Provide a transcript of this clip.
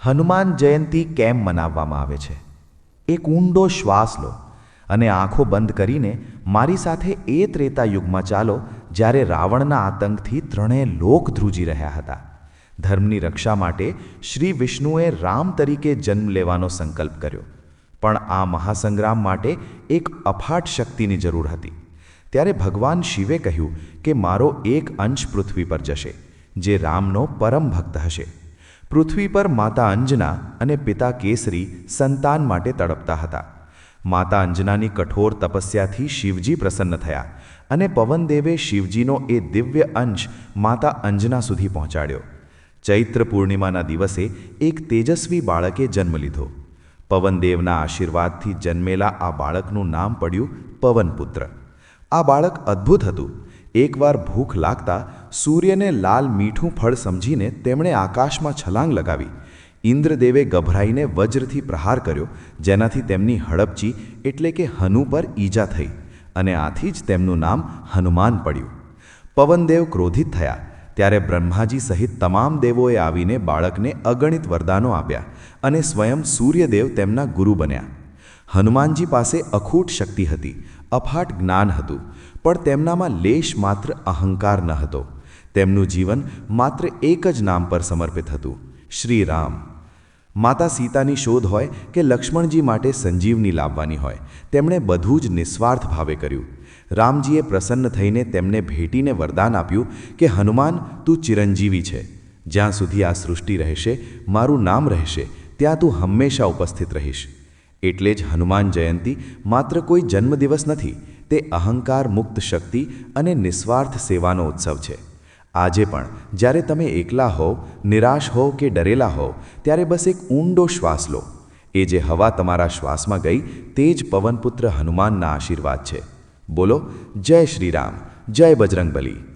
હનુમાન જયંતી કેમ મનાવવામાં આવે છે? એક ઊંડો શ્વાસ લો અને આંખો બંધ કરીને મારી સાથે એ ત્રેતા યુગમાં ચાલો જ્યારે રાવણના આતંકથી ત્રણેય લોક ધ્રુજી રહ્યા હતા. ધર્મની રક્ષા માટે શ્રી વિષ્ણુએ રામ તરીકે જન્મ લેવાનો સંકલ્પ કર્યો. પણ આ મહાસંગ્રામ માટે એક અફાટ શક્તિની જરૂર હતી. ત્યારે ભગવાન શિવે કહ્યું કે મારો એક અંશ પૃથ્વી પર જશે, જે રામનો પરમ ભક્ત હશે. પૃથ્વી પર માતા અંજના અને પિતા કેસરી સંતાન માટે તડપતા હતા. માતા અંજનાની કઠોર તપસ્યાથી શિવજી પ્રસન્ન થયા અને પવનદેવે શિવજીનો એ દિવ્ય અંશ માતા અંજના સુધી પહોંચાડ્યો. ચૈત્ર પૂર્ણિમાના દિવસે એક તેજસ્વી બાળકે જન્મ લીધો. પવનદેવના આશીર્વાદથી જન્મેલા આ બાળકનું નામ પડ્યું પવનપુત્ર. આ બાળક અદ્ભુત હતું. એકવાર ભૂખ લાગતા સૂર્યને લાલ મીઠું ફળ સમજીને તેમણે આકાશમાં છલાંગ લગાવી. ઇન્દ્રદેવે ગભરાઈને વજ્રથી પ્રહાર કર્યો, જેનાથી તેમની હડપચી એટલે કે હનુ પર ઈજા થઈ અને આથી જ તેમનું નામ હનુમાન પડ્યું. પવનદેવ ક્રોધિત થયા ત્યારે બ્રહ્માજી સહિત તમામ દેવોએ આવીને બાળકને અગણિત વરદાનો આપ્યા અને સ્વયં સૂર્યદેવ તેમના ગુરુ બન્યા. હનુમાનજી પાસે અખૂટ શક્તિ હતી, અફાટ જ્ઞાન હતું, પણ તેમનામાં લેશ માત્ર અહંકાર ન હતો. તેમનું જીવન માત્ર એક જ નામ પર સમર્પિત હતું, શ્રી રામ. માતા સીતાની શોધ હોય કે લક્ષ્મણજી માટે સંજીવની લાવવાની હોય, તેમણે બધું જ નિસ્વાર્થ ભાવે કર્યું. રામજીએ પ્રસન્ન થઈને તેમને ભેટીને વરદાન આપ્યું કે હનુમાન, તું ચિરંજીવી છે. જ્યાં સુધી આ સૃષ્ટિ રહેશે, મારું નામ રહેશે, ત્યાં તું હંમેશા ઉપસ્થિત રહીશ. એટલે જ હનુમાન જયંતી માત્ર કોઈ જન્મદિવસ નથી, તે અહંકાર મુક્ત શક્તિ અને નિસ્વાર્થ સેવાનો ઉત્સવ છે. આજે પણ જ્યારે તમે એકલા હો, નિરાશ હો કે ડરેલા હો, ત્યારે બસ એક ઊંડો શ્વાસ લો. એ જે હવા તમારા શ્વાસમાં ગઈ, તે જ પવનપુત્ર હનુમાનના આશીર્વાદ છે. બોલો, જય શ્રી રામ, જય બજરંગબલી.